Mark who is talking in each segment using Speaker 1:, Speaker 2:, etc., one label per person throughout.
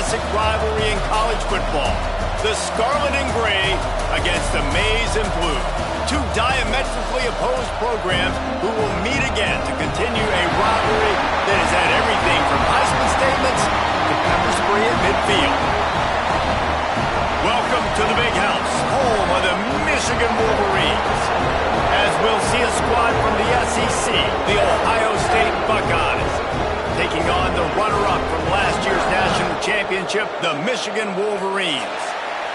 Speaker 1: classic rivalry in college football. The Scarlet and Gray against the Maize and Blue. Two diametrically opposed programs who will meet again to continue a rivalry that has had everything from Heisman statements to pepper spray at midfield. Welcome to the Big House, home of the Michigan Wolverines. As we'll see a squad from the SEC, the Ohio State Buckeyes, taking on the runner-up from last year's national championship, the Michigan Wolverines.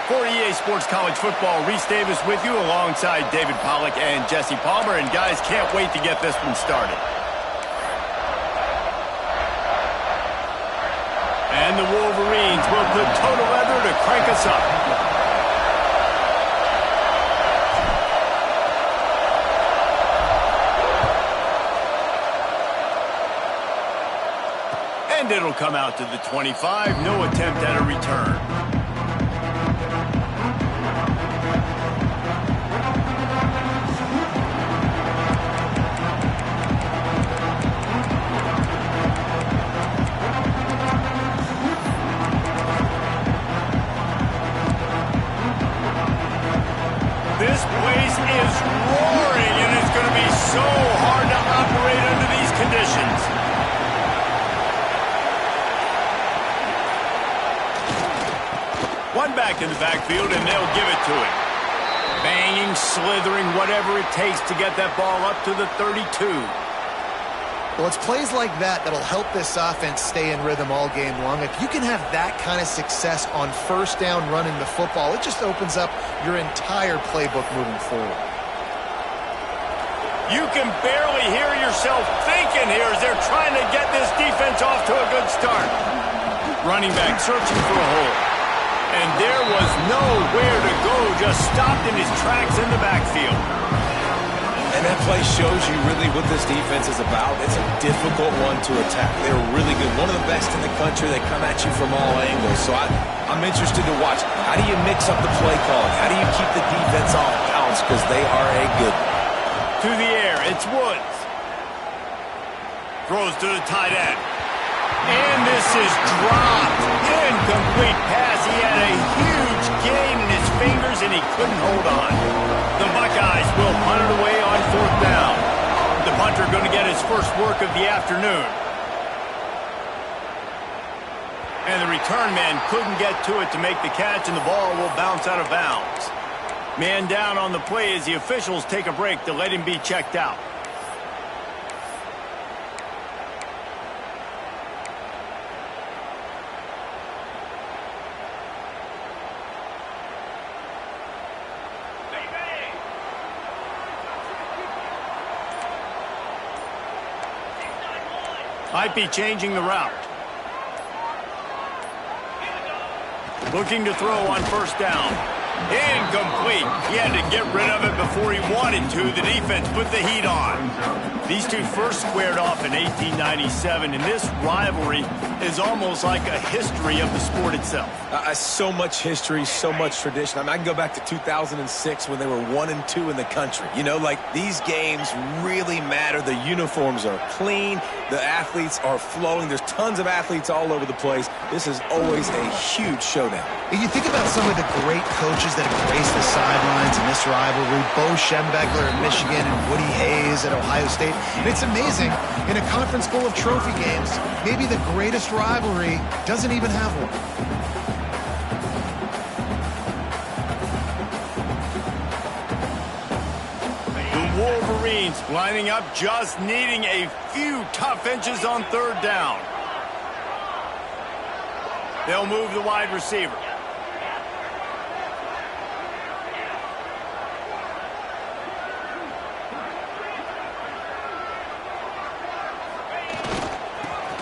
Speaker 1: For EA Sports College Football, Reese Davis with you alongside David Pollack and Jesse Palmer. And guys, can't wait to get this one started. And the Wolverines will put total leather to crank us up. And it'll come out to the 25. No attempt at a return. This place is roaring, and it's going to be so hard to operate under these conditions. One back in the backfield, and they'll give it to him. Banging, slithering, whatever it takes to get that ball up to the 32.
Speaker 2: Well, it's plays like that that'll help this offense stay in rhythm all game long. If you can have that kind of success on first down running the football, it just opens up your entire playbook moving forward.
Speaker 1: You can barely hear yourself thinking here as they're trying to get this defense off to a good start. Running back searching for a hole. And there was nowhere to go, just stopped in his tracks in the backfield.
Speaker 3: And that play shows you really what this defense is about. It's a difficult one to attack. They're really good. One of the best in the country. They come at you from all angles. So I'm interested to watch. How do you mix up the play calling? How do you keep the defense off balance? Because they are a good one.
Speaker 1: To the air, it's Woods. Throws to the tight end. And this is dropped. Incomplete pass. He had a huge gain in his fingers, and he couldn't hold on. The Buckeyes will punt it away on fourth down. The punter going to get his first work of the afternoon. And the return man couldn't get to it to make the catch, and the ball will bounce out of bounds. Man down on the play as the officials take a break to let him be checked out. Might be changing the route. Looking to throw on first down. Incomplete. He had to get rid of it before he wanted to. The defense put the heat on. These two first squared off in 1897, and this rivalry is almost like a history of the sport itself.
Speaker 3: So much history, so much tradition. I mean, I can go back to 2006 when they were 1-2 in the country. You know, like, these games really matter. The uniforms are clean. The athletes are flowing. There's tons of athletes all over the place. This is always a huge showdown.
Speaker 2: If you think about some of the great coaches that have graced the sidelines in this rivalry, Bo Schembechler at Michigan and Woody Hayes at Ohio State, and it's amazing, in a conference full of trophy games, maybe the greatest rivalry doesn't even have one.
Speaker 1: The Wolverines lining up, just needing a few tough inches on third down. They'll move the wide receiver.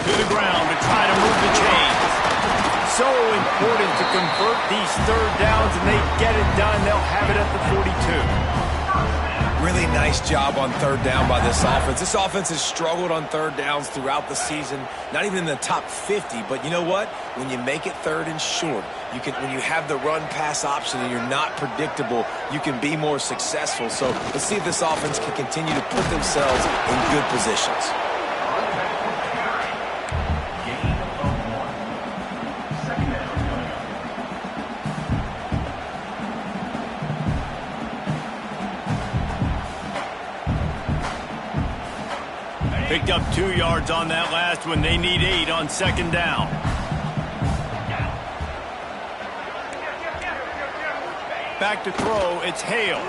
Speaker 1: To the ground to try to move the chains. So important to convert these third downs, and they get it done. They'll have it at the 42.
Speaker 3: Really nice job on third down by this offense. This offense has struggled on third downs throughout the season, not even in the top 50. But you know what? When you make it third and short, when you have the run-pass option and you're not predictable, you can be more successful. So let's see if this offense can continue to put themselves in good positions.
Speaker 1: Picked up 2 yards on that last one. They need 8 on second down. Back to throw, it's Hale.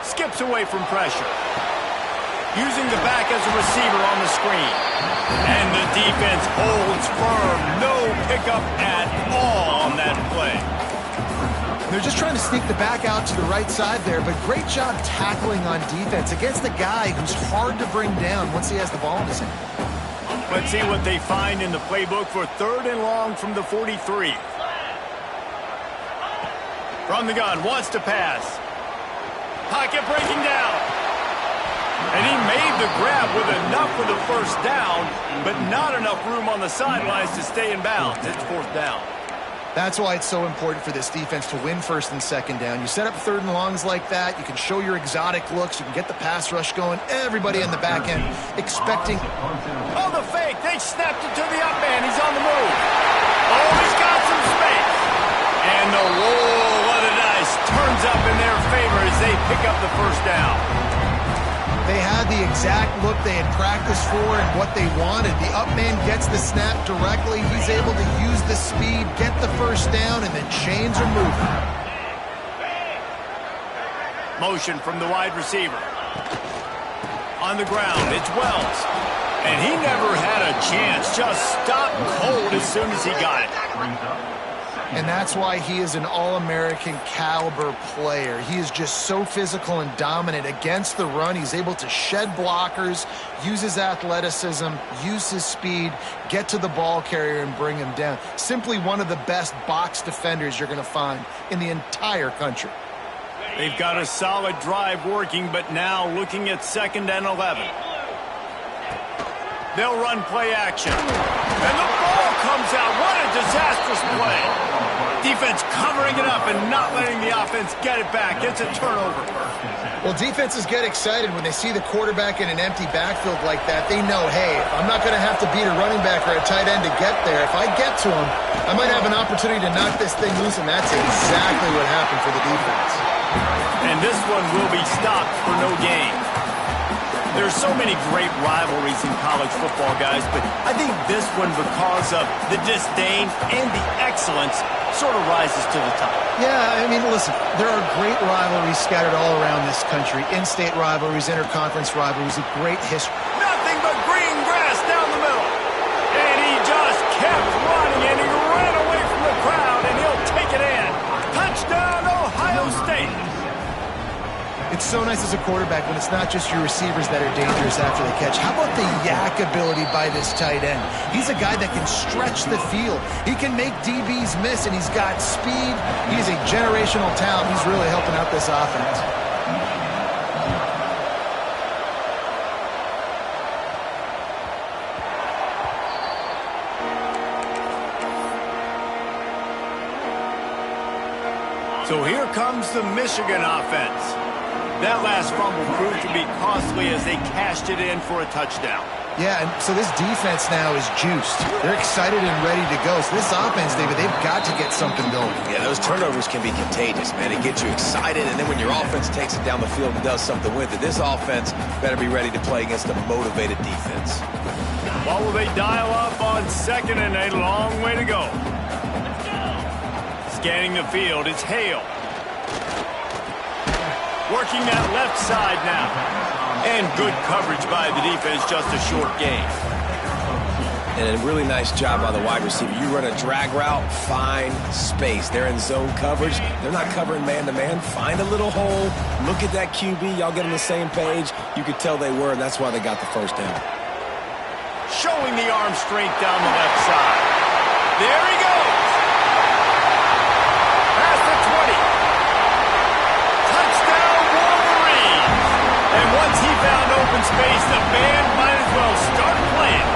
Speaker 1: Skips away from pressure. Using the back as a receiver on the screen. And the defense holds firm. No pickup at all on that play.
Speaker 2: They're just trying to sneak the back out to the right side there, but great job tackling on defense against a guy who's hard to bring down once he has the ball in his hand.
Speaker 1: Let's see what they find in the playbook for 3rd and long from the 43. From the gun, wants to pass. Pocket breaking down. And he made the grab with enough for the first down, but not enough room on the sidelines to stay in bounds. It's 4th down.
Speaker 2: That's why it's so important for this defense to win 1st and 2nd down. You set up 3rd and longs like that. You can show your exotic looks. You can get the pass rush going. Everybody in the back end expecting.
Speaker 1: Oh, the fake. They snapped it to the up man. He's on the move. Oh, he's got some space. And the roll of the dice turns up in their favor as they pick up the first down.
Speaker 2: They had the exact look they had practiced for and what they wanted. The up man gets the snap directly. He's able to use the speed, get the first down, and the chains are moving.
Speaker 1: Motion from the wide receiver. On the ground, it's Wells. And he never had a chance. Just stopped cold as soon as he got it.
Speaker 2: And that's why he is an All-American caliber player. He is just so physical and dominant against the run. He's able to shed blockers, use his athleticism, use his speed, get to the ball carrier and bring him down. Simply one of the best box defenders you're going to find in the entire country.
Speaker 1: They've got a solid drive working, but now looking at 2nd and 11. They'll run play action. And the ball comes out. What a disastrous play. Defense covering it up and not letting the offense get it back. It's a turnover.
Speaker 2: Well, defenses get excited when they see the quarterback in an empty backfield like that. They know, hey, I'm not going to have to beat a running back or a tight end to get there. If I get to him, I might have an opportunity to knock this thing loose, and that's exactly what happened for the defense.
Speaker 1: And this one will be stopped for no gain. There's so many great rivalries in college football, guys, but I think this one, because of the disdain and the excellence, sort of rises to the top.
Speaker 2: Yeah, I mean, listen, there are great rivalries scattered all around this country. In-state rivalries, interconference rivalries, a great history.
Speaker 1: Nothing but green grass down the middle. And he just kept running, and he ran away from the crowd, and he'll take it in. Touchdown, Ohio State.
Speaker 2: It's so nice as a quarterback when it's not just your receivers that are dangerous after the catch. How about the yak ability by this tight end? He's a guy that can stretch the field. He can make DBs miss, and he's got speed. He's a generational talent. He's really helping out this offense.
Speaker 1: So here comes the Michigan offense. That last fumble proved to be costly as they cashed it in for a touchdown.
Speaker 2: Yeah, and so this defense now is juiced. They're excited and ready to go. So this offense, David, they've got to get something going.
Speaker 3: Yeah, those turnovers can be contagious, man. It gets you excited, and then when your offense takes it down the field and does something with it, this offense better be ready to play against a motivated defense.
Speaker 1: What will they dial up on 2nd and a long way to go? Scanning the field, it's Hale. Working that left side now. And good coverage by the defense, just a short gain.
Speaker 3: And a really nice job by the wide receiver. You run a drag route, find space. They're in zone coverage. They're not covering man-to-man. Find a little hole. Look at that QB. Y'all get on the same page. You could tell they were, and that's why they got the first down.
Speaker 1: Showing the arm strength down the left side. There he goes. Past the 20. And once he found open space, the band might as well start playing.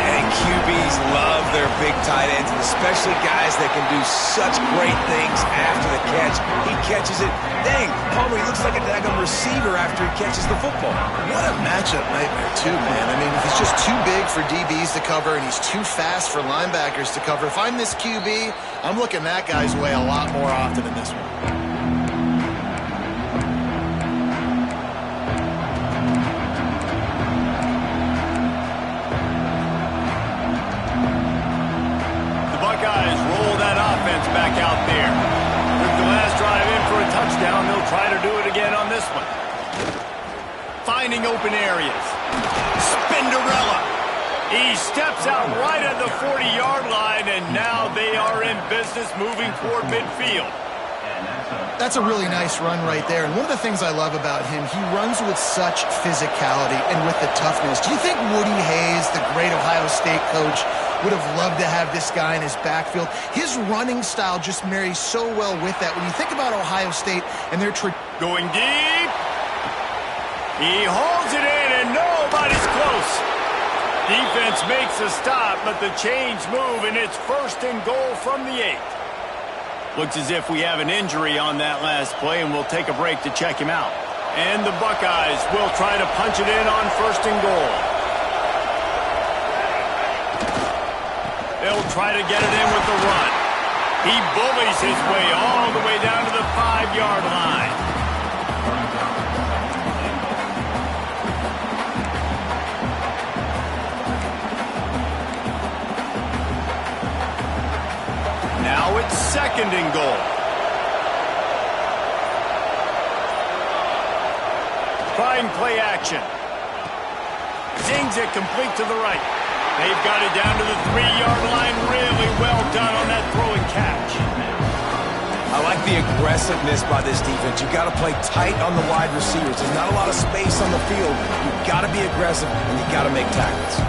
Speaker 3: And QBs love their big tight ends, and especially guys that can do such great things after the catch. He catches it. Dang, Palmer, he looks like a daggum receiver after he catches the football.
Speaker 2: What a matchup nightmare, too, man. I mean, he's just too big for DBs to cover, and he's too fast for linebackers to cover. If I'm this QB, I'm looking that guy's way a lot more often than this one.
Speaker 1: try to do it again on this one. Finding open areas. Spinderella. He steps out right at the 40-yard line, and now they are in business moving toward midfield.
Speaker 2: That's a really nice run right there. And one of the things I love about him, he runs with such physicality and with the toughness. Do you think Woody Hayes, the great Ohio State coach, would have loved to have this guy in his backfield? His running style just marries so well with that. When you think about Ohio State and their
Speaker 1: going deep. He holds it in, and nobody's close. Defense makes a stop, but the chains move, and it's 1st and goal from the 8. Looks as if we have an injury on that last play, and we'll take a break to check him out. And the Buckeyes will try to punch it in on 1st and goal. They'll try to get it in with the run. He bullies his way all the way down to the 5-yard line. Now it's 2nd and goal. Trying play action. Zings it complete to the right. They've got it down to the 3-yard line. Really well done on that throw and catch.
Speaker 3: I like the aggressiveness by this defense. You've got to play tight on the wide receivers. There's not a lot of space on the field. You've got to be aggressive, and you've got to make tackles.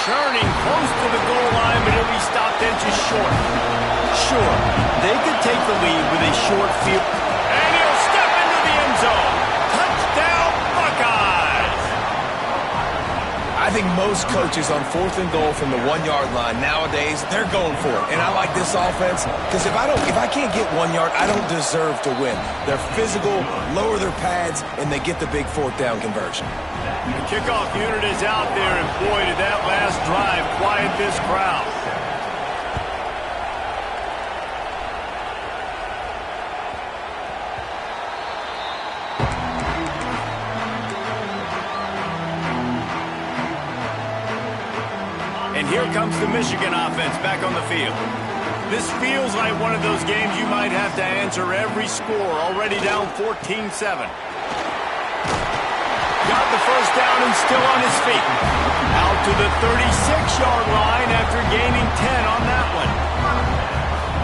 Speaker 1: Churning close to the goal line, but he'll be stopped in just short. Sure, they could take the lead with a short field. And he'll step into the end zone. Touchdown, Buckeyes!
Speaker 3: I think most coaches on 4th and goal from the 1-yard line nowadays, they're going for it. And I like this offense because if I can't get 1 yard, I don't deserve to win. They're physical, lower their pads, and they get the big 4th down conversion.
Speaker 1: The kickoff unit is out there, and boy, did that last drive quiet this crowd. And here comes the Michigan offense back on the field. This feels like one of those games you might have to answer every score, already down 14-7. Got the 1st down and still on his feet. Out to the 36-yard line after gaining 10 on that one.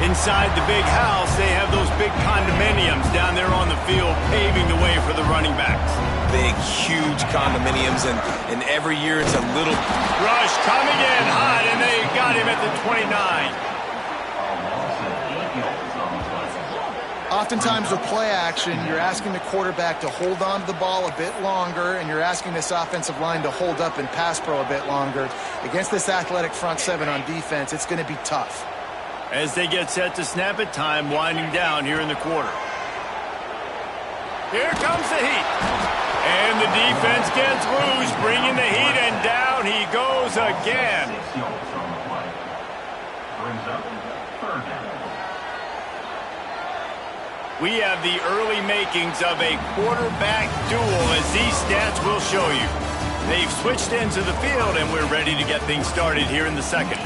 Speaker 1: Inside the big house, they have those big condominiums down there on the field paving the way for the running backs.
Speaker 3: Big, huge condominiums, and every year it's a little...
Speaker 1: Rush coming in hot, and they got him at the 29.
Speaker 2: Oftentimes with play action, you're asking the quarterback to hold on to the ball a bit longer, and you're asking this offensive line to hold up and pass pro a bit longer. Against this athletic front 7 on defense, it's going to be tough.
Speaker 1: As they get set to snap it, time winding down here in the quarter. Here comes the heat. And the defense gets loose, bringing the heat, and down he goes again. We have the early makings of a quarterback duel, as these stats will show you. They've switched into the field, and we're ready to get things started here in the 2nd.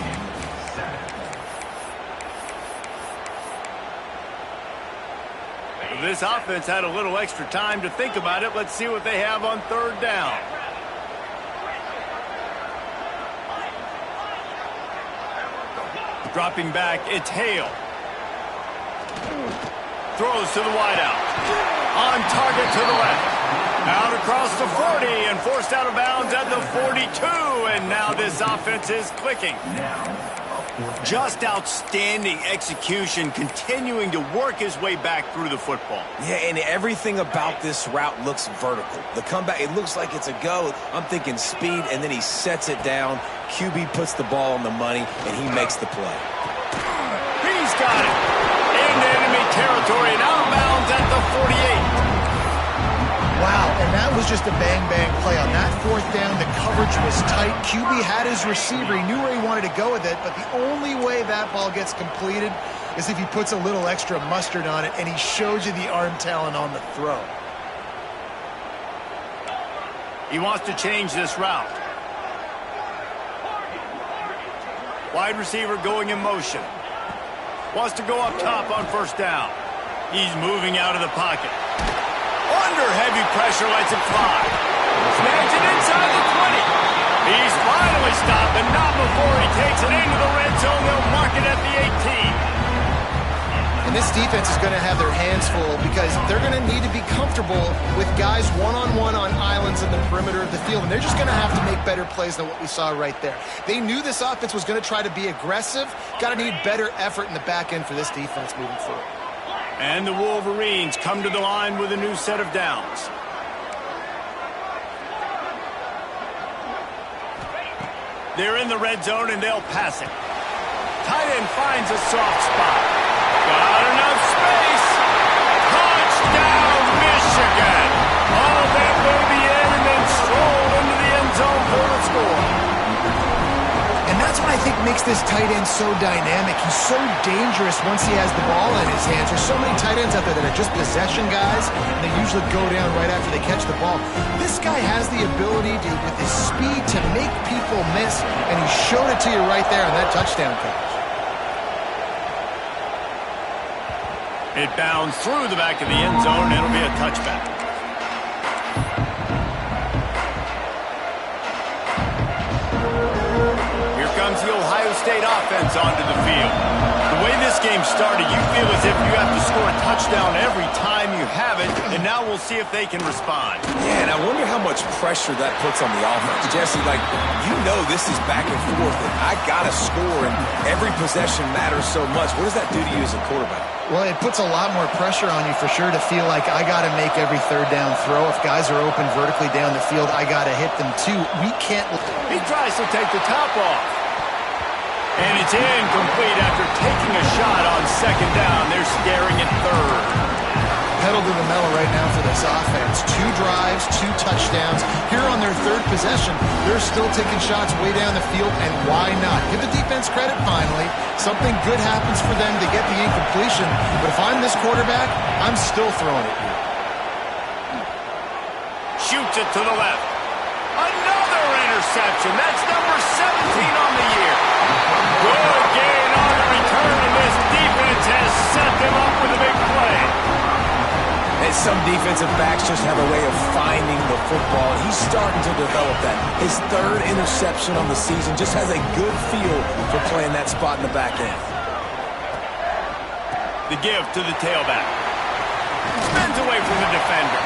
Speaker 1: This offense had a little extra time to think about it. Let's see what they have on 3rd down. Dropping back, it's Hale. Throws to the wideout. On target to the left. Out across the 40 and forced out of bounds at the 42. And now this offense is clicking. Just outstanding execution, continuing to work his way back through the football.
Speaker 3: Yeah, and everything about this route looks vertical. The comeback, it looks like it's a go. I'm thinking speed, and then he sets it down. QB puts the ball on the money, and he makes the play.
Speaker 1: He's got it. Into enemy territory and out of bounds at the 48.
Speaker 2: Wow, and that was just a bang-bang play. On that 4th down, the coverage was tight. QB had his receiver. He knew where he wanted to go with it, but the only way that ball gets completed is if he puts a little extra mustard on it, and he shows you the arm talent on the throw.
Speaker 1: He wants to change this route. Wide receiver going in motion. Wants to go up top on first down. He's moving out of the pocket. Under heavy pressure, lets it fly. Snags it inside the 20. He's finally stopped, and not before he takes it into the red zone. They'll mark it at the 18.
Speaker 2: And this defense is going to have their hands full because they're going to need to be comfortable with guys one-on-one on islands in the perimeter of the field. And they're just going to have to make better plays than what we saw right there. They knew this offense was going to try to be aggressive. Got to need better effort in the back end for this defense moving forward.
Speaker 1: And the Wolverines come to the line with a new set of downs. They're in the red zone, and they'll pass it. Tight end finds a soft spot. Got enough space. Touchdown, Michigan. All that baby in and then stroll into the end zone for the score.
Speaker 2: And that's what I think makes this tight end so dynamic. He's so dangerous once he has the ball in his hands. There's so many tight ends out there that are just possession guys, and they usually go down right after they catch the ball. This guy has the ability to, with his speed, to make people miss, and he showed it to you right there on that touchdown catch.
Speaker 1: It bounds through the back of the end zone, and it'll be a touchback. Here comes the Ohio State offense onto the field. The way this game started, you feel as if you have to score a touchdown every time you have it, and now we'll see if they can respond.
Speaker 3: Yeah, and I wonder how much pressure that puts on the offense. Jesse, like, you know this is back and forth, and I got to score, and every possession matters so much. What does that do to you as a quarterback?
Speaker 2: Well, it puts a lot more pressure on you for sure to feel like I got to make every third down throw. If guys are open vertically down the field, I got to hit them too. We can't.
Speaker 1: He tries to take the top off. And it's incomplete after taking a shot on second down. They're staring at third.
Speaker 2: Pedal to the metal right now for this offense. 2 drives, 2 touchdowns. Here on their third possession, they're still taking shots way down the field, and why not? Give the defense credit finally. Something good happens for them to get the incompletion, but if I'm this quarterback, I'm still throwing it here.
Speaker 1: Shoots it to the left. Another interception. That's number 17 on the year. Good gain on the return, and this defense has set them up with a big play.
Speaker 3: And some defensive backs just have a way of finding the football. He's starting to develop that. His 3rd interception on the season, just has a good feel for playing that spot in the back end.
Speaker 1: The give to the tailback. Spins away from the defender.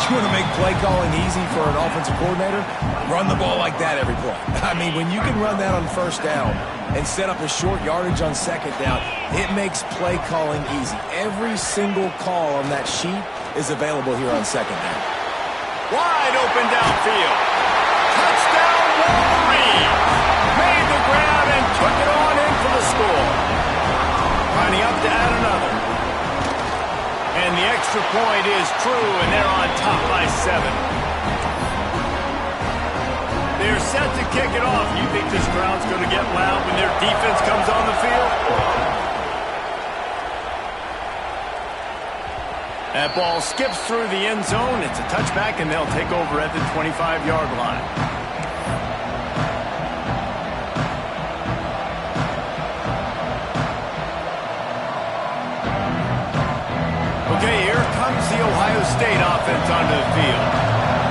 Speaker 3: You want to make play calling easy for an offensive coordinator? Run the ball like that every play. I mean, when you can run that on first down and set up a short yardage on second down, it makes play calling easy. Every single call on that sheet is available here on second down.
Speaker 1: Wide open downfield. Touchdown Wolverines. Made the grab and took it on in for the score. Lining up to add another. And the extra point is true, and they're on top by 7. They're set to kick it off. You think this crowd's going to get loud when their defense comes on the field? That ball skips through the end zone. It's a touchback, and they'll take over at the 25-yard line. Okay, here comes the Ohio State offense onto the field.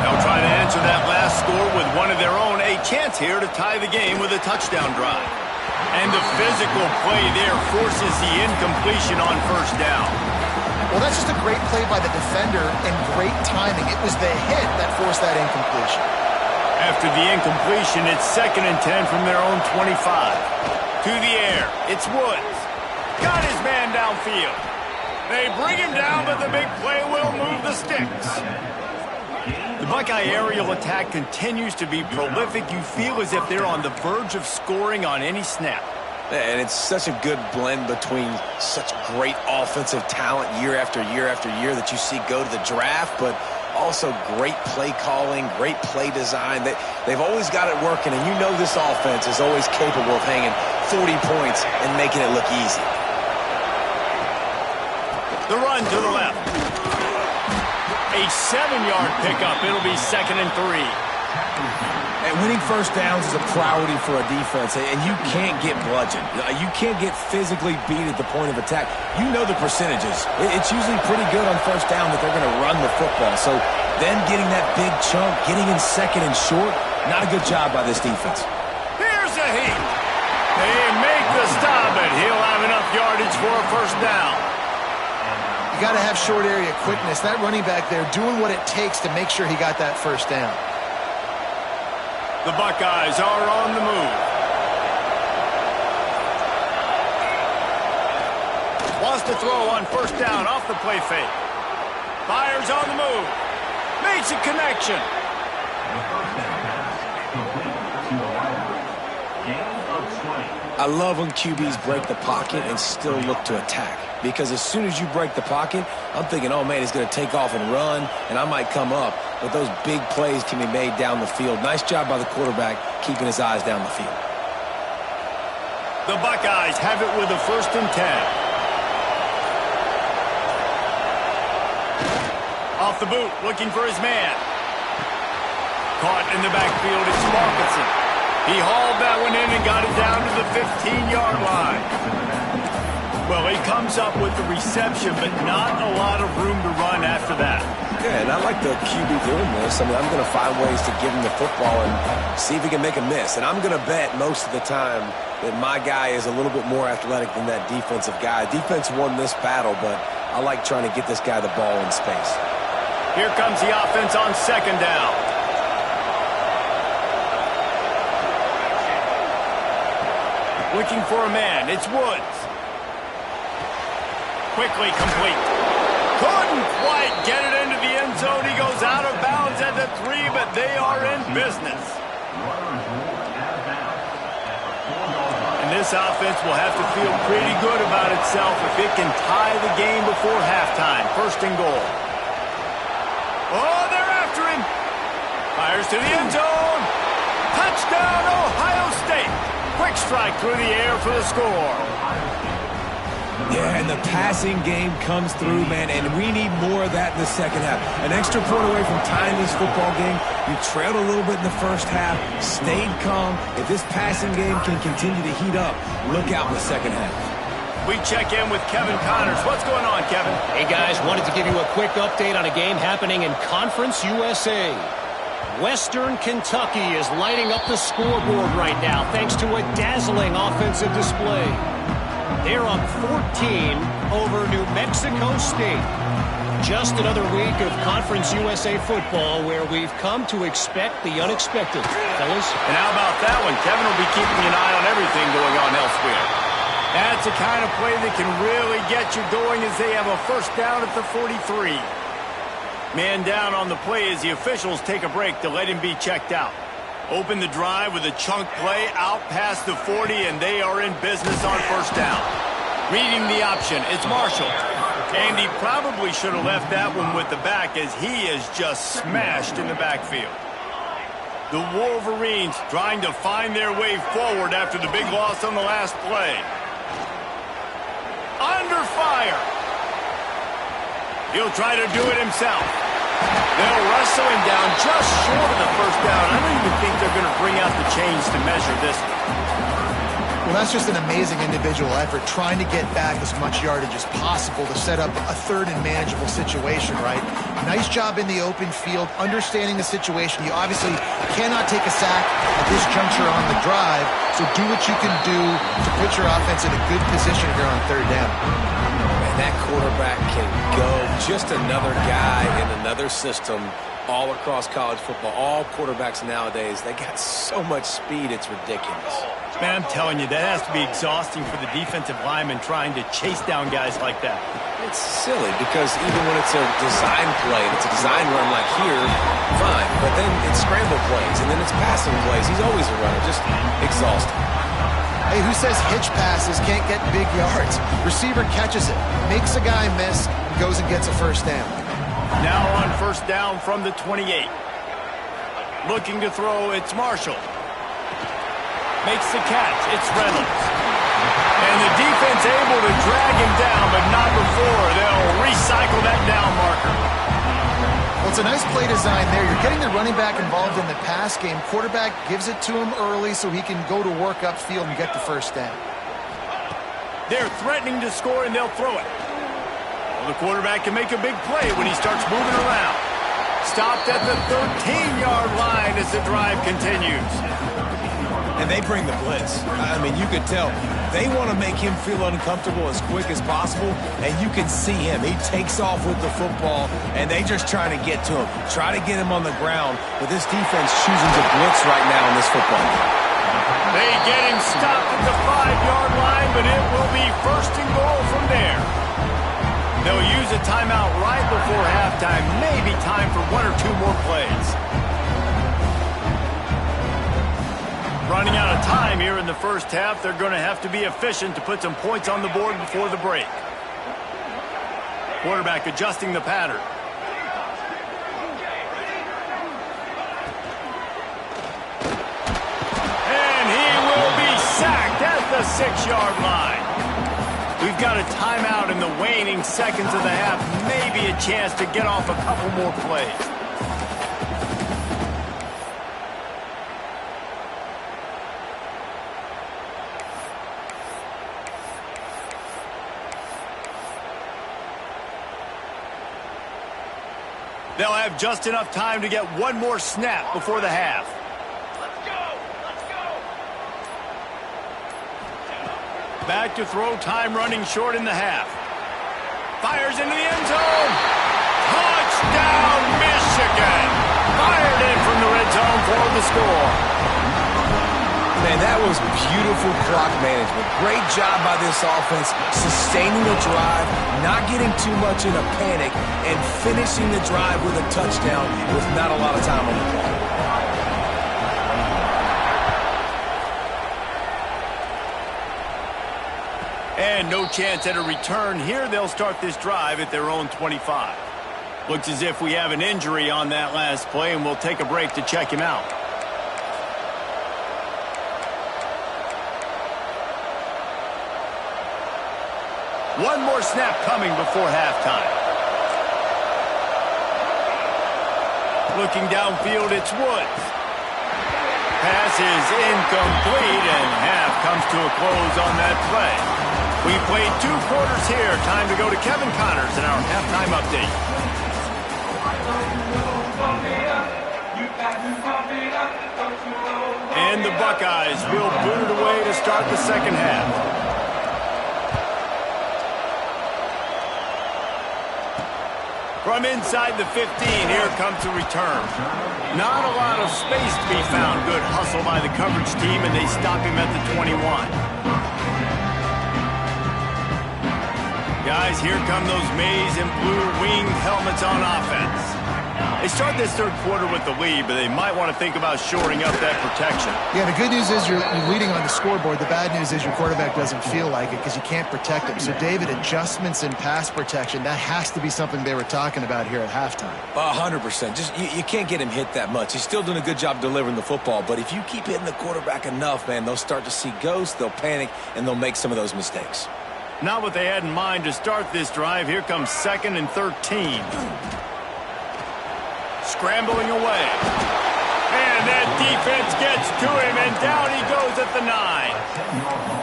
Speaker 1: They'll try to answer that last score with one of their own. A chance here to tie the game with a touchdown drive. And the physical play there forces the incompletion on first down.
Speaker 2: Well, that's just a great play by the defender and great timing. It was the hit that forced that incompletion.
Speaker 1: After the incompletion, it's 2nd and 10 from their own 25. To the air, it's Woods. Got his man downfield. They bring him down, but the big play will move the sticks. The Buckeye aerial attack continues to be prolific. You feel as if they're on the verge of scoring on any snap.
Speaker 3: And it's such a good blend between such great offensive talent year after year after year that you see go to the draft, but also great play calling, great play design. They've always got it working, and you know this offense is always capable of hanging 40 points and making it look easy.
Speaker 1: The run to the left. A A 7-yard pickup. It'll be 2nd and 3.
Speaker 3: And winning first downs is a priority for a defense, and you can't get bludgeoned. You can't get physically beat at the point of attack. You know the percentages. It's usually pretty good on first down that they're going to run the football. So then getting that big chunk, getting in 2nd and short, not a good job by this defense.
Speaker 1: Here's a heat. They make the stop, and he'll have enough yardage for a first down.
Speaker 2: You got to have short area quickness. That running back there doing what it takes to make sure he got that first down.
Speaker 1: The Buckeyes are on the move. Wants to throw on first down off the play fake. Fires on the move. Makes a connection.
Speaker 3: I love when QBs break the pocket and still look to attack. Because as soon as you break the pocket, I'm thinking, oh, man, he's going to take off and run, and I might come up. But those big plays can be made down the field. Nice job by the quarterback keeping his eyes down the field.
Speaker 1: The Buckeyes have it with a 1st and 10. Off the boot, looking for his man. Caught in the backfield, it's Markinson. He hauled that one in and got it down to the 15-yard line. Well, he comes up with the reception, but not a lot of room to run after that.
Speaker 3: Yeah, and I like the QB doing this. I mean, I'm going to find ways to give him the football and see if he can make a miss. And I'm going to bet most of the time that my guy is a little bit more athletic than that defensive guy. Defense won this battle, but I like trying to get this guy the ball in space.
Speaker 1: Here comes the offense on 2nd down. Looking for a man. It's Woods. Quickly complete. Couldn't quite get it into the end zone. He goes out of bounds at the 3, but they are in business. And this offense will have to feel pretty good about itself if it can tie the game before halftime. 1st and goal. Oh, they're after him. Fires to the end zone. Touchdown, Ohio State. Quick strike through the air for the score.
Speaker 3: Yeah, and the passing game comes through, man, and we need more of that in the second half. An extra point away from tying this football game. You trailed a little bit in the first half, stayed calm. If this passing game can continue to heat up, look out in the second half.
Speaker 1: We check in with Kevin Connors. What's going on, Kevin?
Speaker 4: Hey, guys, wanted to give you a quick update on a game happening in Conference USA. Western Kentucky is lighting up the scoreboard right now thanks to a dazzling offensive display. They're up 14 over New Mexico State. Just another week of Conference USA football where we've come to expect the unexpected, fellas.
Speaker 1: And how about that one? Kevin will be keeping an eye on everything going on elsewhere. That's the kind of play that can really get you going as they have a first down at the 43. Man down on the play as the officials take a break to let him be checked out. Open the drive with a chunk play out past the 40, and they are in business on first down. Reading the option, it's Marshall. And he probably should have left that one with the back as he is just smashed in the backfield. The Wolverines trying to find their way forward after the big loss on the last play. Under fire. He'll try to do it himself. They'll wrestle him down just short of the first down. I don't even think they're going to bring out the chains to measure this one.
Speaker 2: Well, that's just an amazing individual effort, trying to get back as much yardage as possible to set up a 3rd and manageable situation, right? Nice job in the open field, understanding the situation. You obviously cannot take a sack at this juncture on the drive, so do what you can do to put your offense in a good position here on 3rd down.
Speaker 3: That quarterback can go. Just another guy in another system all across college football. All quarterbacks nowadays, they got so much speed, it's ridiculous.
Speaker 1: Man, I'm telling you, that has to be exhausting for the defensive lineman trying to chase down guys like that.
Speaker 3: It's silly because even when it's a design play, it's a design run like here, fine. But then it's scramble plays, and then it's passing plays. He's always a runner, just exhausting.
Speaker 2: Hey, who says hitch passes can't get big yards? Receiver catches it, makes a guy miss, and goes and gets a first down.
Speaker 1: Now on first down from the 28. Looking to throw, it's Marshall. Makes the catch, it's Reynolds. And the defense able to drag him down, but not before. They'll recycle that down marker.
Speaker 2: Well, it's a nice play design there. You're getting the running back involved in the pass game. Quarterback gives it to him early so he can go to work upfield and get the first down.
Speaker 1: They're threatening to score, and they'll throw it. Well, the quarterback can make a big play when he starts moving around. Stopped at the 13-yard line as the drive continues.
Speaker 3: And they bring the blitz. I mean, you could tell. They want to make him feel uncomfortable as quick as possible, and you can see him. He takes off with the football, and they just trying to get to him, try to get him on the ground, but this defense choosing to blitz right now in this football game.
Speaker 1: They get him stopped at the 5-yard line, but it will be first and goal from there. They'll use a timeout right before halftime, maybe time for one or two more plays. Running out of time here in the first half. They're going to have to be efficient to put some points on the board before the break. Quarterback adjusting the pattern. And he will be sacked at the 6-yard line. We've got a timeout in the waning seconds of the half. Maybe a chance to get off a couple more plays. They'll have just enough time to get one more snap before the half.
Speaker 5: Let's go! Let's go!
Speaker 1: Back to throw, time running short in the half. Fires into the end zone. Touchdown, Michigan! Fired in from the red zone for the score.
Speaker 3: Man, that was beautiful clock management. Great job by this offense, sustaining the drive, not getting too much in a panic, and finishing the drive with a touchdown with not a lot of time on the clock.
Speaker 1: And no chance at a return here. They'll start this drive at their own 25. Looks as if we have an injury on that last play, and we'll take a break to check him out. One more snap coming before halftime. Looking downfield, it's Woods. Pass is incomplete, and half comes to a close on that play. We played 2 quarters here. Time to go to Kevin Connors in our halftime update. And the Buckeyes will boot it away to start the second half. From inside the 15, here comes the return. Not a lot of space to be found. Good hustle by the coverage team, and they stop him at the 21. Guys, here come those maize and blue winged helmets on offense. They start this third quarter with the lead, but they might want to think about shoring up that protection.
Speaker 2: Yeah, the good news is you're leading on the scoreboard. The bad news is your quarterback doesn't feel like it because you can't protect him. So, David, adjustments in pass protection, that has to be something they were talking about here at halftime.
Speaker 3: 100%. Just you can't get him hit that much. He's still doing a good job delivering the football, but if you keep hitting the quarterback enough, man, they'll start to see ghosts, they'll panic, and they'll make some of those mistakes.
Speaker 1: Not what they had in mind to start this drive. Here comes 2nd and 13. Scrambling away. And that defense gets to him, and down he goes at the 9.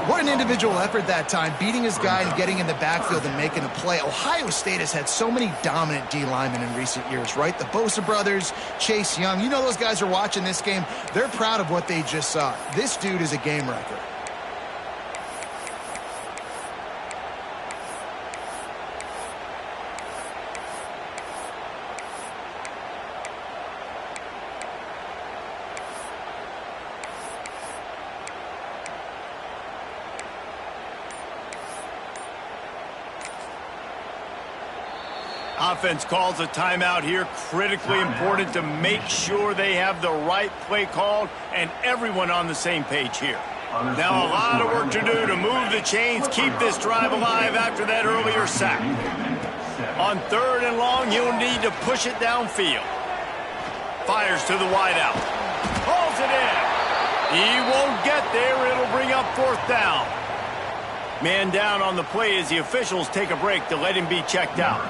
Speaker 2: What an individual effort that time, beating his guy and getting in the backfield and making a play. Ohio State has had so many dominant D linemen in recent years, right? The Bosa brothers, Chase Young. You know those guys are watching this game. They're proud of what they just saw. This dude is a game wrecker.
Speaker 1: Offense calls a timeout here. Critically important to make sure they have the right play called and everyone on the same page here. Now a lot of work to do to move the chains, keep this drive alive after that earlier sack. On 3rd and long, he'll need to push it downfield. Fires to the wideout. Pulls it in. He won't get there. It'll bring up 4th down. Man down on the play as the officials take a break to let him be checked out.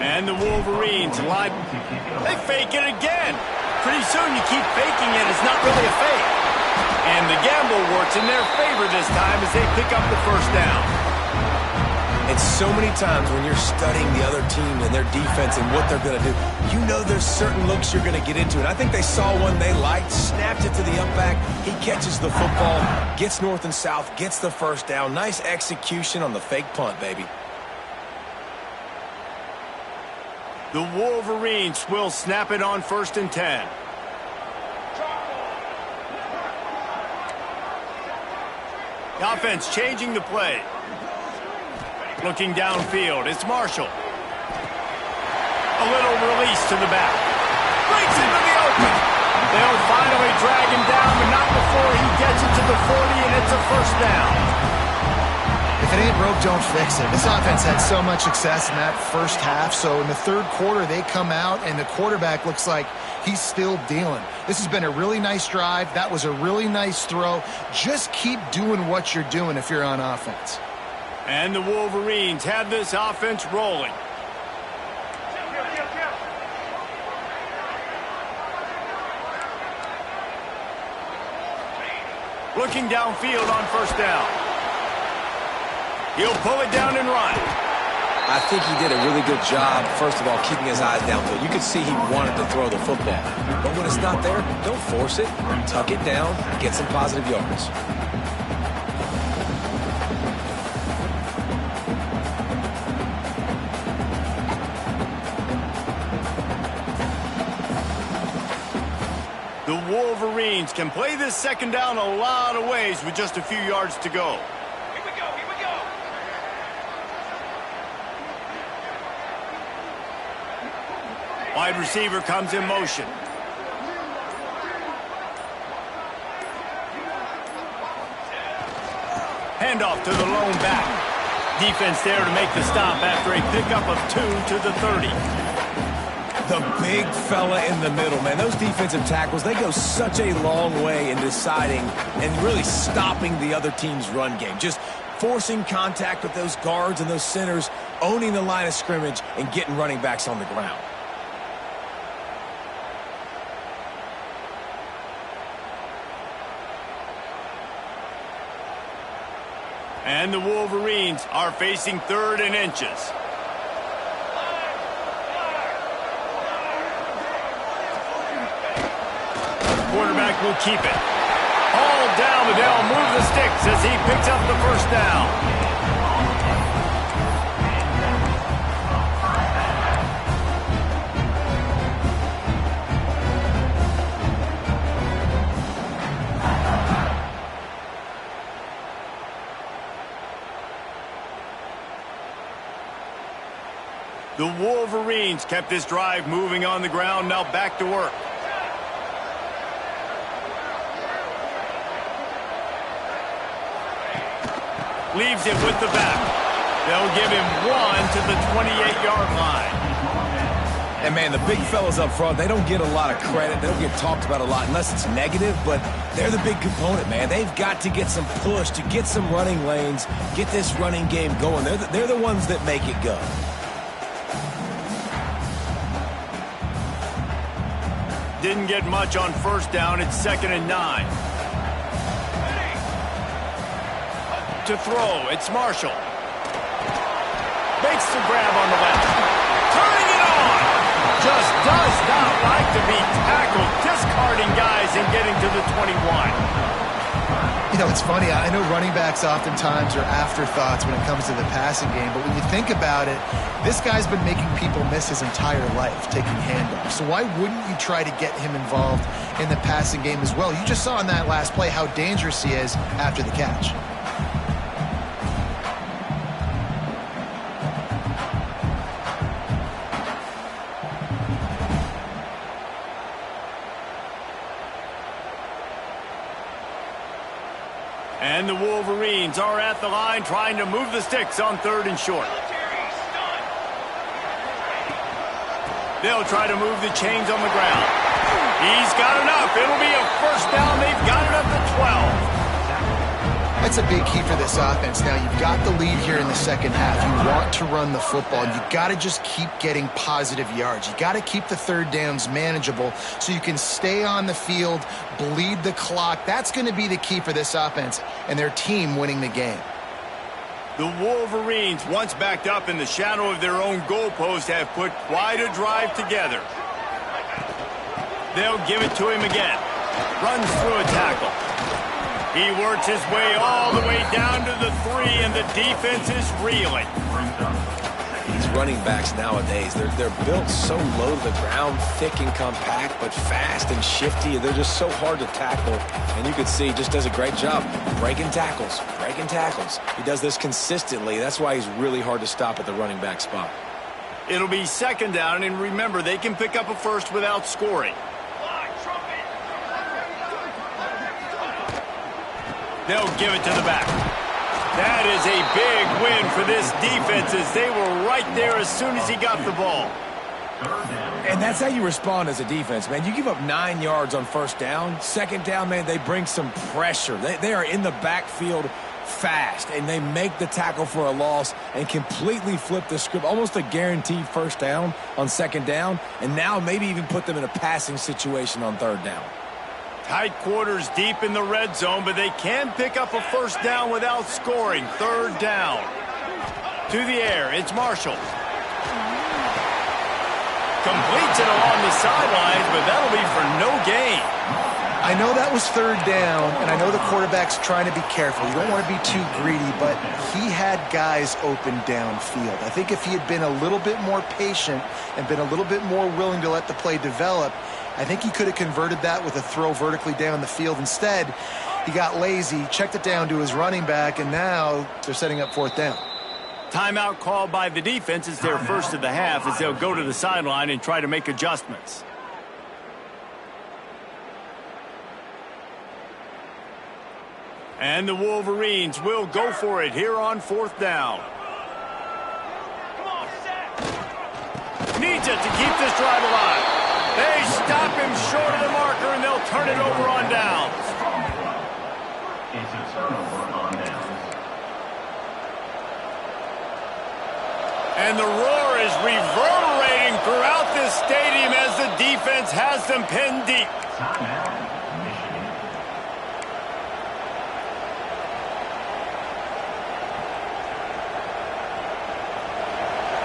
Speaker 1: And the Wolverines line. They fake it again. Pretty soon you keep faking it. It's not really a fake. And the gamble works in their favor this time as they pick up the first down.
Speaker 3: And so many times when you're studying the other team and their defense and what they're going to do, you know there's certain looks you're going to get into. And I think they saw one they liked, snapped it to the up back. He catches the football, gets north and south, gets the first down. Nice execution on the fake punt, baby.
Speaker 1: The Wolverines will snap it on 1st and 10. The offense changing the play. Looking downfield, it's Marshall. A little release to the back. Breaks into the open. They'll finally drag him down, but not before he gets it to the 40, and it's a first down.
Speaker 2: If it ain't broke, don't fix it. This offense had so much success in that first half, so in the third quarter, they come out, and the quarterback looks like he's still dealing. This has been a really nice drive. That was a really nice throw. Just keep doing what you're doing if you're on offense.
Speaker 1: And the Wolverines have this offense rolling. Looking downfield on first down. He'll pull it down and run.
Speaker 3: I think he did a really good job, first of all, keeping his eyes downfield. You could see he wanted to throw the football. But when it's not there, don't force it. Tuck it down, get some positive yards.
Speaker 1: The Wolverines can play this second down a lot of ways with just a few yards to go.
Speaker 5: Here we go, here we go.
Speaker 1: Wide receiver comes in motion. Handoff to the lone back. Defense there to make the stop after a pickup of 2 to the 30.
Speaker 3: The big fella in the middle, man. Those defensive tackles, they go such a long way in deciding and really stopping the other team's run game. Just forcing contact with those guards and those centers, owning the line of scrimmage, and getting running backs on the ground.
Speaker 1: And the Wolverines are facing 3rd and inches. Quarterback will keep it. All down, but they'll move the sticks as he picks up the first down. The Wolverines kept this drive moving on the ground, now back to work. Leaves it with the back. They'll give him 1 to the 28-yard line.
Speaker 3: And, man, the big fellas up front, they don't get a lot of credit. They don't get talked about a lot unless it's negative, but they're the big component, man. They've got to get some push, to get some running lanes, get this running game going. They're the ones that make it go.
Speaker 1: Didn't get much on first down. It's 2nd and 9. To throw, it's Marshall. Makes the grab on the left. Turning it on. Just does not like to be tackled. Discarding guys and getting to the 21.
Speaker 2: You know, it's funny. I know running backs oftentimes are afterthoughts when it comes to the passing game, but when you think about it, this guy's been making people miss his entire life taking handoffs. So why wouldn't you try to get him involved in the passing game as well? You just saw in that last play how dangerous he is after the catch.
Speaker 1: And the Wolverines are at the line trying to move the sticks on 3rd and short. They'll try to move the chains on the ground. He's got enough. It'll be a first down. They've got it up to 12.
Speaker 2: I That's a big key for this offense. Now, you've got the lead here in the second half. You want to run the football. You got to just keep getting positive yards. You got to keep the third downs manageable so you can stay on the field, bleed the clock. That's going to be the key for this offense and their team winning the game.
Speaker 1: The Wolverines, once backed up in the shadow of their own goalpost, have put quite a drive together. They'll give it to him again. Runs through a tackle. He works his way all the way down to the 3, and the defense is reeling.
Speaker 3: These running backs nowadays, they're built so low to the ground, thick and compact, but fast and shifty. They're just so hard to tackle. And you can see he just does a great job breaking tackles, breaking tackles. He does this consistently. That's why he's really hard to stop at the running back spot.
Speaker 1: It'll be second down, and remember, they can pick up a first without scoring. They'll give it to the back. That is a big win for this defense as they were right there as soon as he got the ball.
Speaker 3: And that's how you respond as a defense, man. You give up 9 yards on first down. Second down, man, they bring some pressure. They are in the backfield fast, and they make the tackle for a loss and completely flip the script. Almost a guaranteed first down on second down, and now maybe even put them in a passing situation on third down.
Speaker 1: Tight quarters deep in the red zone, but they can pick up a first down without scoring. Third down. To the air, it's Marshall. Completes it along the sidelines, but that'll be for no gain.
Speaker 2: I know that was third down, and I know the quarterback's trying to be careful. You don't want to be too greedy, but he had guys open downfield. I think if he had been a little bit more patient and been a little bit more willing to let the play develop, I think he could have converted that with a throw vertically down the field. Instead, he got lazy, checked it down to his running back, and now they're setting up fourth down.
Speaker 1: Timeout called by the defense. It's their first of the half as they'll go to the sideline and try to make adjustments. And the Wolverines will go for it here on fourth down. Needs it to keep this drive alive. They stop him short of the marker, and they'll turn it over on downs.
Speaker 5: It's a turnover on downs.
Speaker 1: And the roar is reverberating throughout this stadium as the defense has them pinned deep.
Speaker 5: Timeout, Michigan.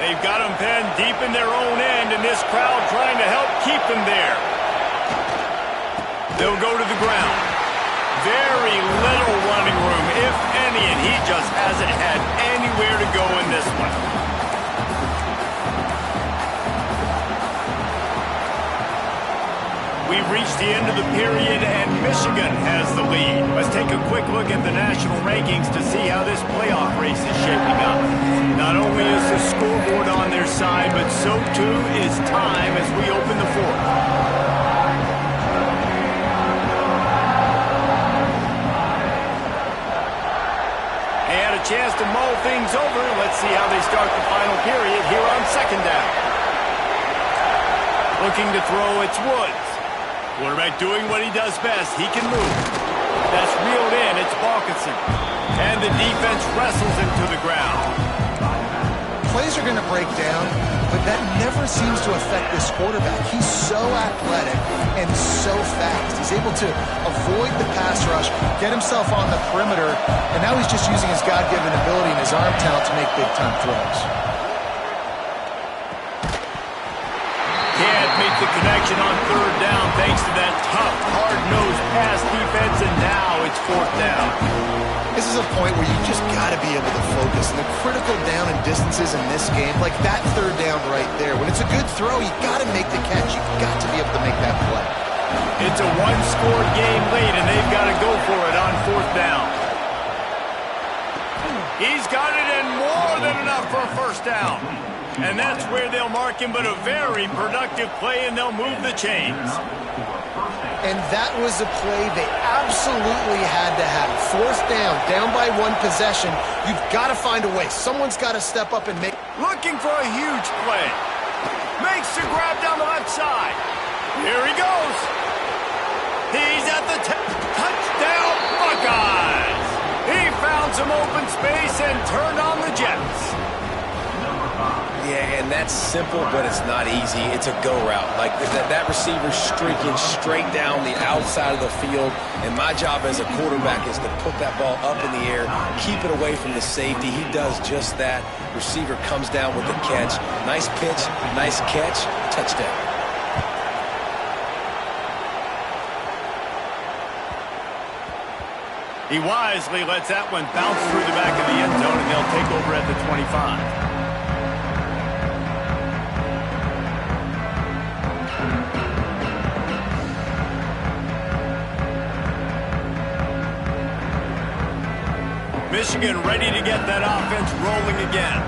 Speaker 1: They've got them pinned deep in their own end, and this crowd trying to help keep them there. They'll go to the ground. Very little running room, if any, and he just hasn't had anywhere to go in this one. We've reached the end of the period, and Michigan has the lead. Let's take a quick look at the national rankings to see how this playoff race is shaping up. Not only is the scoreboard on their side, but so too is time as we open the fourth. They had a chance to mull things over. Let's see how they start the final period here on second down. Looking to throw, it's Woods. Quarterback doing what he does best. He can move. That's reeled in. It's Balkinson. And the defense wrestles him to the ground.
Speaker 2: Plays are going to break down, but that never seems to affect this quarterback. He's so athletic and so fast. He's able to avoid the pass rush, get himself on the perimeter, and now he's just using his God-given ability and his arm talent to make big-time throws.
Speaker 1: Can't make the connection on third down thanks to that tough, hard-nosed pass defense, and now it's fourth down.
Speaker 2: This is a point where you just got to be able to focus. And the critical down and distances in this game, like that third down right there, when it's a good throw, you got to make the catch. You've got to be able to make that play.
Speaker 1: It's a one-score game late, and they've got to go for it on fourth down. He's got it, and more than enough for a first down. And that's where they'll mark him, but a very productive play, and they'll move the chains.
Speaker 2: And that was a play they absolutely had to have. Fourth down by one possession. You've got to find a way. Someone's got to step up and make...
Speaker 1: Looking for a huge play. Makes the grab down the left side. Here he goes. He's at the touchdown Buckeyes. He found some open space and turned on the jets.
Speaker 3: Yeah, and that's simple, but it's not easy. It's a go route. Like that receiver's streaking straight down the outside of the field, and my job as a quarterback is to put that ball up in the air, keep it away from the safety. He does just that. Receiver comes down with the catch. Nice pitch, nice catch, touchdown.
Speaker 1: He wisely lets that one bounce through the back of the end zone, and they'll take over at the 25. Michigan ready to get that offense rolling again.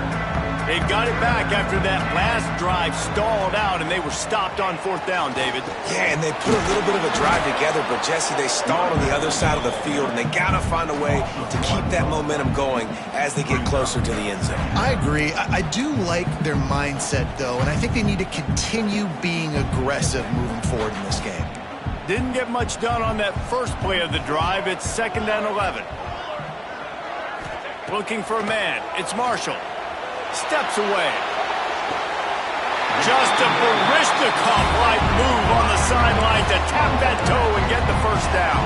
Speaker 1: They got it back after that last drive stalled out, and they were stopped on 4th down, David.
Speaker 3: Yeah, and they put a little bit of a drive together, but, Jesse, they stalled on the other side of the field, and they got to find a way to keep that momentum going as they get closer to the end zone.
Speaker 2: I agree. I do like their mindset, though, and I think they need to continue being aggressive moving forward in this game.
Speaker 1: Didn't get much done on that first play of the drive. It's 2nd and 11. Looking for a man. It's Marshall. Steps away. Just a Baryshnikov-like move on the sideline to tap that toe and get the first down.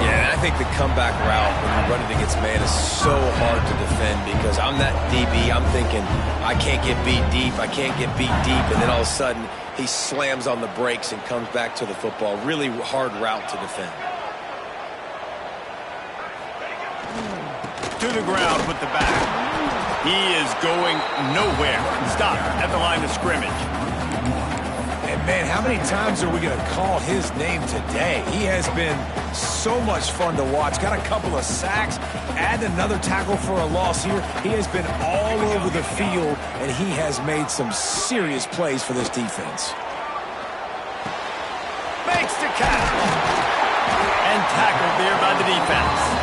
Speaker 3: Yeah, and I think the comeback route when you're running against man is so hard to defend because I'm that DB. I'm thinking I can't get beat deep. I can't get beat deep. And then all of a sudden he slams on the brakes and comes back to the football. Really hard route to defend.
Speaker 1: To the ground with the back. He is going nowhere. Stop at the line of scrimmage.
Speaker 3: And, man, how many times are we going to call his name today? He has been so much fun to watch. Got a couple of sacks. Add another tackle for a loss here. He has been all over the field, and he has made some serious plays for this defense.
Speaker 1: Makes the catch. And tackled there by the defense.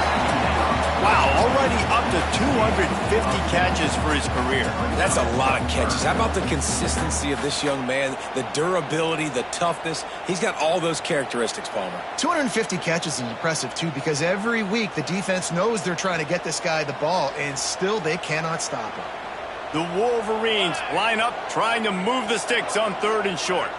Speaker 1: Wow, already up to 250 catches for his career.
Speaker 3: That's a lot of catches. How about the consistency of this young man, the durability, the toughness? He's got all those characteristics, Palmer.
Speaker 2: 250 catches is impressive, too, because every week the defense knows they're trying to get this guy the ball, and still they cannot stop him.
Speaker 1: The Wolverines line up, trying to move the sticks on 3rd and short.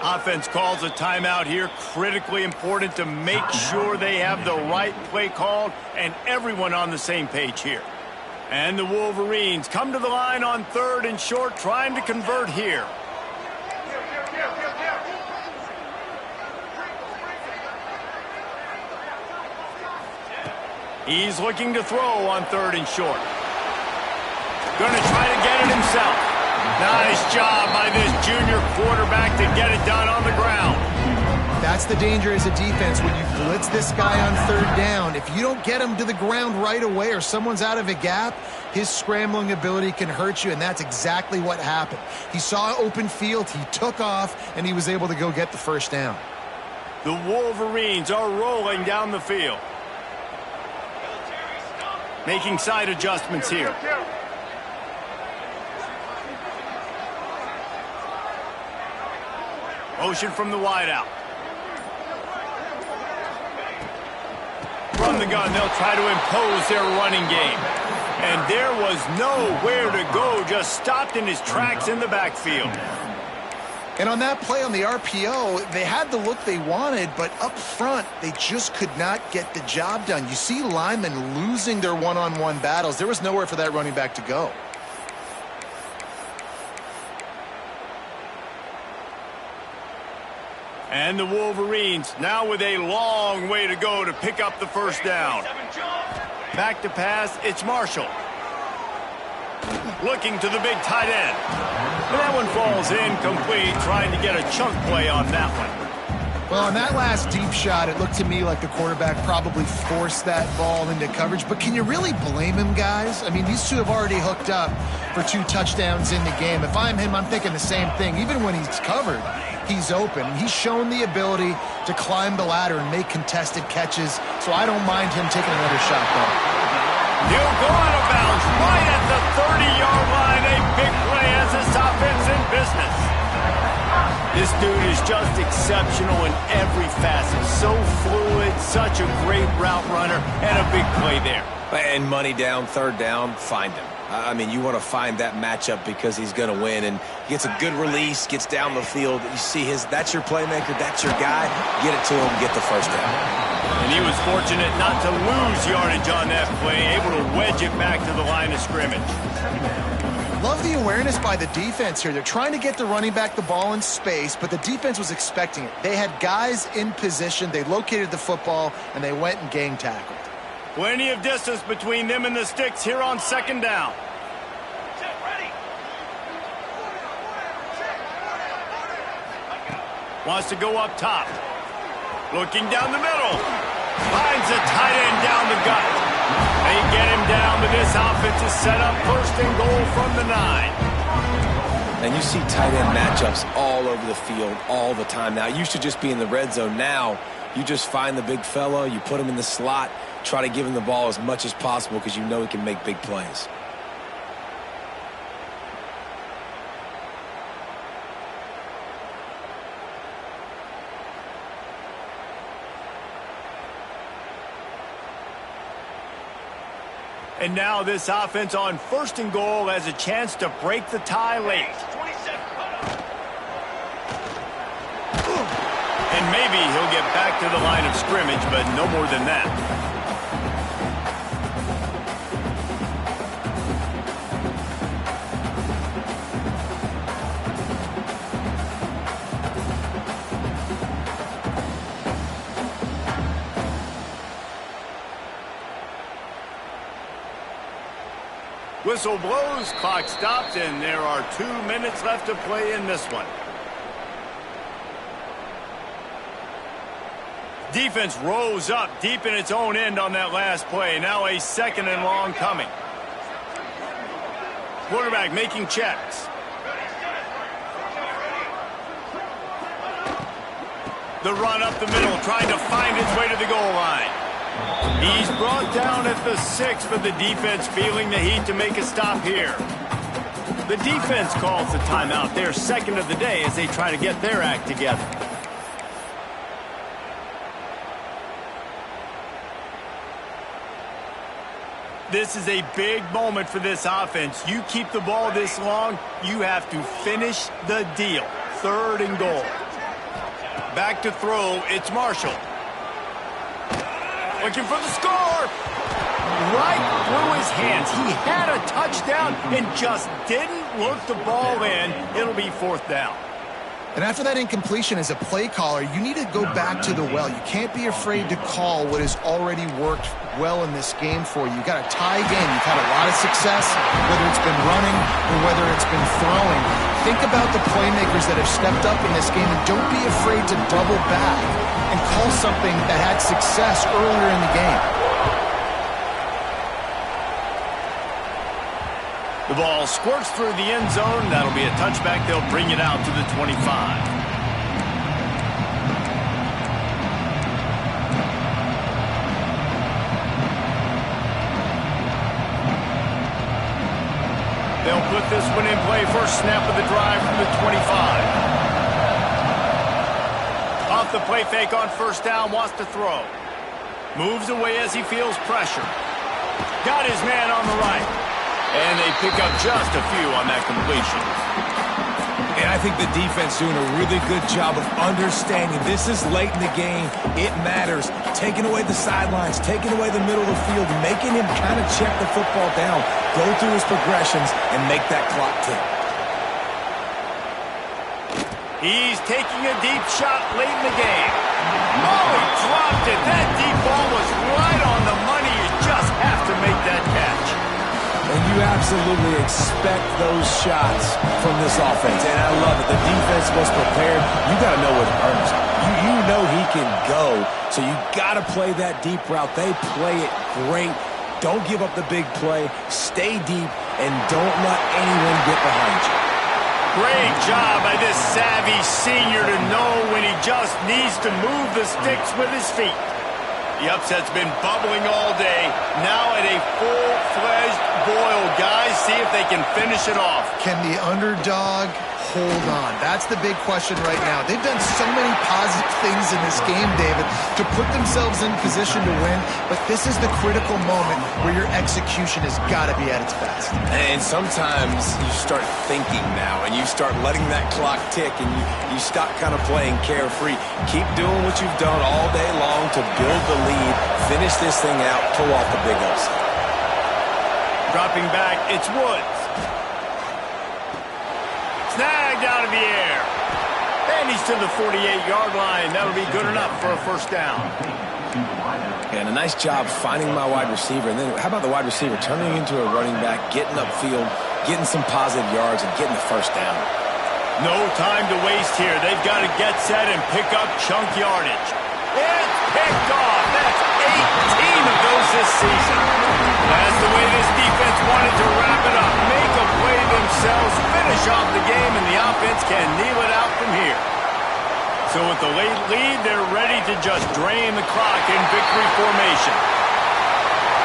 Speaker 1: Offense calls a timeout here. Critically important to make sure they have the right play called and everyone on the same page here. And the Wolverines come to the line on 3rd and short, trying to convert here. He's looking to throw on 3rd and short. Going to try to get it himself. Nice job by this junior quarterback to get it done on the ground.
Speaker 2: That's the danger as a defense when you blitz this guy on 3rd down. If you don't get him to the ground right away or someone's out of a gap, his scrambling ability can hurt you, and that's exactly what happened. He saw open field, he took off, and he was able to go get the first down.
Speaker 1: The Wolverines are rolling down the field. Making side adjustments here. Motion from the wideout. From the gun, they'll try to impose their running game. And there was nowhere to go, just stopped in his tracks in the backfield.
Speaker 2: And on that play on the RPO, they had the look they wanted, but up front, they just could not get the job done. You see linemen losing their one-on-one battles. There was nowhere for that running back to go.
Speaker 1: And the Wolverines now with a long way to go to pick up the first down. Back to pass, it's Marshall. Looking to the big tight end. And that one falls incomplete, trying to get a chunk play on that one.
Speaker 2: Well, on that last deep shot, it looked to me like the quarterback probably forced that ball into coverage. But can you really blame him, guys? I mean, these two have already hooked up for 2 touchdowns in the game. If I'm him, I'm thinking the same thing. Even when he's covered, he's open. He's shown the ability to climb the ladder and make contested catches, so I don't mind him taking another shot, though.
Speaker 1: He'll go out of bounds right at the 30-yard line. A big play as has this offense in business. This dude is just exceptional in every facet. So fluid, such a great route runner, and a big play there.
Speaker 3: And money down, third down, find him. I mean, you want to find that matchup because he's going to win. And he gets a good release, gets down the field. You see that's your playmaker, that's your guy. Get it to him, get the first down.
Speaker 1: And he was fortunate not to lose yardage on that play, able to wedge it back to the line of scrimmage.
Speaker 2: Love the awareness by the defense here. They're trying to get the running back the ball in space, but the defense was expecting it. They had guys in position. They located the football, and they went and gang tackled.
Speaker 1: Plenty of distance between them and the sticks here on second down. Wants to go up top. Looking down the middle. Finds a tight end down the gut. They get him down, but this offense is set up first and goal from the 9.
Speaker 3: And you see tight end matchups all over the field all the time. Now, it used to just be in the red zone. Now, you just find the big fella, you put him in the slot, try to give him the ball as much as possible because you know he can make big plays.
Speaker 1: And now this offense on first and goal has a chance to break the tie late. And maybe he'll get back to the line of scrimmage, but no more than that. Whistle blows, clock stops, and there are 2 minutes left to play in this one. Defense rose up deep in its own end on that last play. Now a second and long coming. Quarterback making checks. The run up the middle, trying to find its way to the goal line. He's brought down at the 6, but the defense feeling the heat to make a stop here. The defense calls the timeout, their second of the day, as they try to get their act together. This is a big moment for this offense. You keep the ball this long, you have to finish the deal. Third and goal. Back to throw, it's Marshall. Looking for the score. Right through his hands. He had a touchdown and just didn't look the ball in. It'll be fourth down.
Speaker 2: And after that incompletion, as a play caller, you need to go back to the well. You can't be afraid to call what has already worked well in this game for you. You've got a tie game. You've had a lot of success, whether it's been running or whether it's been throwing. Think about the playmakers that have stepped up in this game, and don't be afraid to double back and call something that had success earlier in the game.
Speaker 1: The ball squirts through the end zone. That'll be a touchback. They'll bring it out to the 25. They'll put this one in play. First snap of the drive from the 25. Off the play fake on first down, wants to throw. Moves away as he feels pressure. Got his man on the right. And they pick up just a few on that completion.
Speaker 3: And I think the defense doing a really good job of understanding this is late in the game. It matters. Taking away the sidelines, taking away the middle of the field, making him kind of check the football down, go through his progressions, and make that clock tick.
Speaker 1: He's taking a deep shot late in the game. Oh, he dropped it. That deep ball was right on the money. You just have to make that catch.
Speaker 3: And you absolutely expect those shots from this offense. And I love it. The defense was prepared. You got to know what earns. You know he can go. So you got to play that deep route. They play it great. Don't give up the big play. Stay deep and don't let anyone get behind you.
Speaker 1: Great job by this savvy senior to know when he just needs to move the sticks with his feet. The upset's been bubbling all day. Now at a full-fledged boil. Guys, see if they can finish it off.
Speaker 2: Can the underdog hold on? That's the big question right now. They've done so many positive things in this game, David, to put themselves in position to win, but this is the critical moment where your execution has got to be at its best.
Speaker 3: And sometimes you start thinking now, and you start letting that clock tick, and you stop kind of playing carefree. Keep doing what you've done all day long to build the lead, finish this thing out, pull off the big upset.
Speaker 1: Dropping back, it's Woods. Snagged out of the air. And he's to the 48-yard line. That'll be good enough for a first down.
Speaker 3: And a nice job finding my wide receiver. And then how about the wide receiver turning into a running back, getting upfield, getting some positive yards, and getting the first down.
Speaker 1: No time to waste here. They've got to get set and pick up chunk yardage. It's picked off. That's 18 of those this season. That's the way this defense wanted to wrap it up. Make a play themselves, finish off the game, and the offense can kneel it out from here. So with the late lead, they're ready to just drain the clock in victory formation.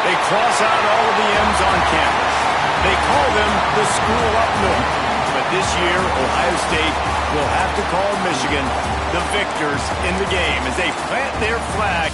Speaker 1: They cross out all of the M's on campus. They call them the school up north. But this year, Ohio State will have to call Michigan the victors in the game as they plant their flag